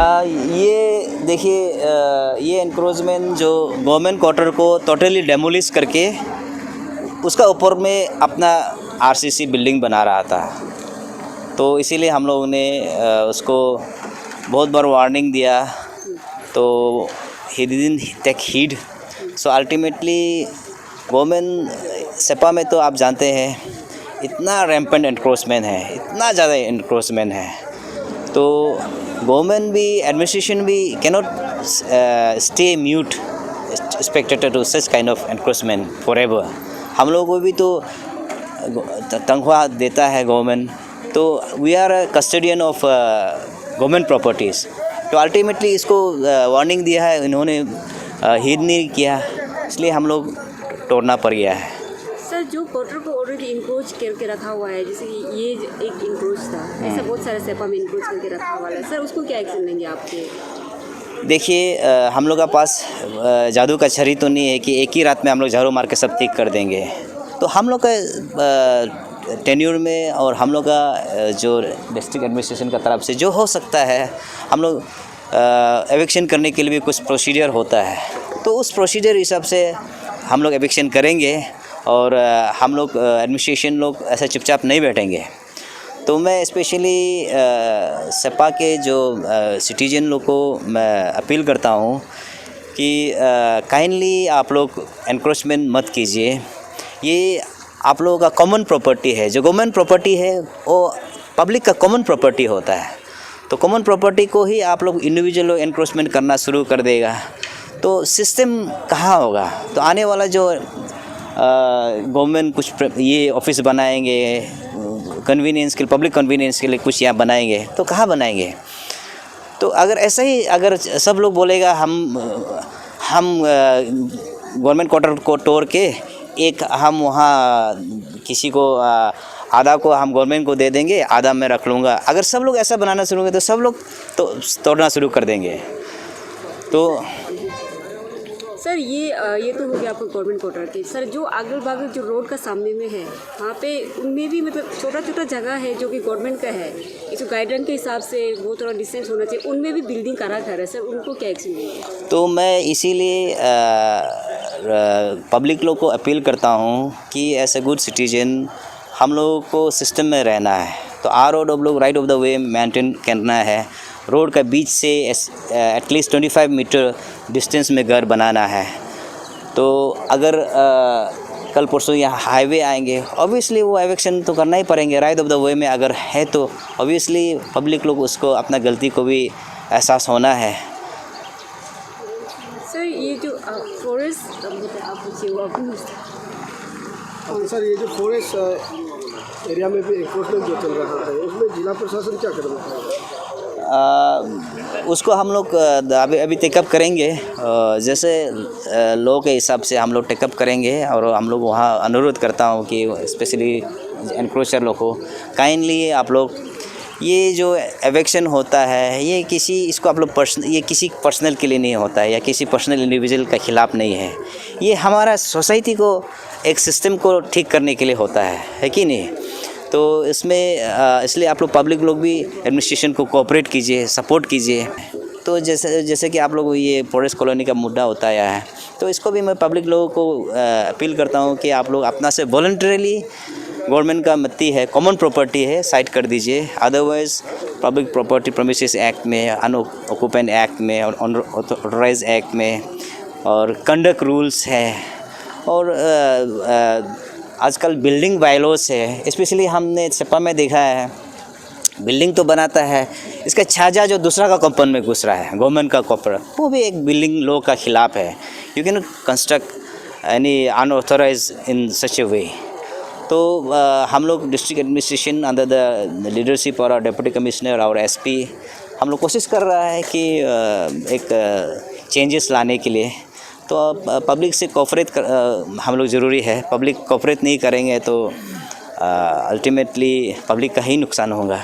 ये देखिए, ये एनक्रोचमेंट जो गवर्नमेंट क्वार्टर को टोटली डेमोलिश करके उसका ऊपर में अपना आरसीसी बिल्डिंग बना रहा था। तो इसीलिए हम लोगों ने उसको बहुत बार वार्निंग दिया, तो he didn't take heed. So ultimately government सेपा में तो आप जानते हैं इतना रैम्पेंट एनक्रोचमेंट है, इतना ज़्यादा एनक्रोचमेंट है, तो गवर्नमेंट भी एडमिनिस्ट्रेशन भी cannot stay mute spectator to such kind of encroachment forever. हम लोगों को भी तो तनख्वाह देता है गवर्नमेंट, तो we are custodian of government properties. तो अल्टीमेटली इसको वार्निंग दिया है, इन्होंने हीड नहीं किया, इसलिए हम लोग तोड़ना पड़ गया है। सर, जो क्वार्टर को ऑलरेडी इंक्रोच करके रखा हुआ है, जैसे कि ये एक इंक्रोच था, ऐसा बहुत सारे सेपा में इंक्रोच करके रखा हुआ है, सर उसको क्या एक्शन लेंगे आपके? देखिए, हम लोग का पास जादू का छड़ी तो नहीं है कि एक ही रात में हम लोग झाड़ू मार के सब ठीक कर देंगे। तो हम लोग का टेन्यूर में और हम लोग का जो डिस्ट्रिक्ट एडमिनिस्ट्रेशन का तरफ से जो हो सकता है, हम लोग एविक्शन करने के लिए भी कुछ प्रोसीजर होता है, तो उस प्रोसीजर हिसाब से हम लोग एविक्शन करेंगे और हम लोग एडमिनिस्ट्रेशन लोग ऐसा चुपचाप नहीं बैठेंगे। तो मैं स्पेशली सेपा के जो सिटीजन लोग को मैं अपील करता हूँ कि काइंडली आप लोग एनक्रोचमेंट मत कीजिए। ये आप लोगों का कॉमन प्रॉपर्टी है, जो गवर्नमेंट प्रॉपर्टी है वो पब्लिक का कॉमन प्रॉपर्टी होता है। तो कॉमन प्रॉपर्टी को ही आप लोग इंडिविजुअल लोग एनक्रोचमेंट करना शुरू कर देगा तो सिस्टम कहाँ होगा? तो आने वाला जो गवर्नमेंट कुछ ये ऑफिस बनाएंगे कन्वीनियंस के लिए, पब्लिक कन्वीनियंस के लिए कुछ यहाँ बनाएंगे, तो कहाँ बनाएंगे? तो अगर ऐसा ही अगर सब लोग बोलेगा हम गवर्नमेंट क्वार्टर को तोड़ के एक हम वहाँ किसी को आधा को हम गवर्नमेंट को दे देंगे, आधा मैं रख लूँगा, अगर सब लोग ऐसा बनाना शुरू करें तो सब लोग तो तोड़ना शुरू कर देंगे। तो सर ये तो हो गया आपको गवर्नमेंट क्वार्टर के। सर, जो अगल बगल जो रोड का सामने में है, वहाँ पे उनमें भी मतलब छोटा छोटा जगह है जो कि गवर्नमेंट का है, इस गाइडलाइन के हिसाब से वो थोड़ा डिस्टेंस होना चाहिए, उनमें भी बिल्डिंग करा घर है, सर उनको क्या एक्शन लेंगे? तो मैं इसीलिए पब्लिक लोग को अपील करता हूँ कि एज ए गुड सिटीजन हम लोगों को सिस्टम में रहना है, तो आर रोड लोग right of the way maintain करना है। रोड का बीच से एटलीस्ट 25 मीटर डिस्टेंस में घर बनाना है। तो अगर कल परसों यहाँ हाईवे आएंगे, ऑब्वियसली वो एविक्शन तो करना ही पड़ेंगे राइट ऑफ द वे में अगर है, तो ऑब्वियसली पब्लिक लोग उसको अपना गलती को भी एहसास होना है। सर, ये जो फॉरेस्ट सर, ये जो फॉरेस्ट एरिया में भी एनक्रोचमेंट जो चल रहा है, उसमें जिला प्रशासन क्या कर रहा है? उसको हम लोग अभी टेकअप करेंगे, जैसे लॉ के हिसाब से हम लोग टेकअप करेंगे। और हम लोग वहाँ अनुरोध करता हूँ कि स्पेशली एनक्रोचर लोग को काइंडली आप लोग ये जो एविक्शन होता है ये इसको आप लोग ये किसी पर्सनल के लिए नहीं होता है या किसी पर्सनल इंडिविजुअल के ख़िलाफ़ नहीं है, ये हमारा सोसाइटी को एक सिस्टम को ठीक करने के लिए होता है कि नहीं? तो इसमें इसलिए आप लोग पब्लिक लोग भी एडमिनिस्ट्रेशन को कोऑपरेट कीजिए, सपोर्ट कीजिए। तो जैसे कि आप लोग ये फॉरेस्ट कॉलोनी का मुद्दा होता है, तो इसको भी मैं पब्लिक लोगों को अपील करता हूँ कि आप लोग अपना से वॉलंटरीली गवर्नमेंट का मिट्टी है, कॉमन प्रॉपर्टी है, साइड कर दीजिए। Otherwise public property promises act में, अनऑक्यूपेंट एक्ट में और ऑथराइज एक्ट में और कंडक्ट रूल्स है और आजकल बिल्डिंग बायलॉज है। स्पेशली हमने सेपा में देखा है, बिल्डिंग तो बनाता है, इसका छाजा जो दूसरा का कंपनी में घुस रहा है, गवर्नमेंट का कॉर्पोरेट, वो भी एक बिल्डिंग लॉ का खिलाफ है। You can construct any unauthorise in such a way. तो हम लोग district administration under the leadership और डिप्टी कमिश्नर और एसपी हम लोग कोशिश कर रहा है कि एक चेंजेस लाने के लिए। तो पब्लिक से कोऑपरेट हम लोग ज़रूरी है। पब्लिक कोऑपरेट नहीं करेंगे तो अल्टीमेटली पब्लिक का ही नुकसान होगा।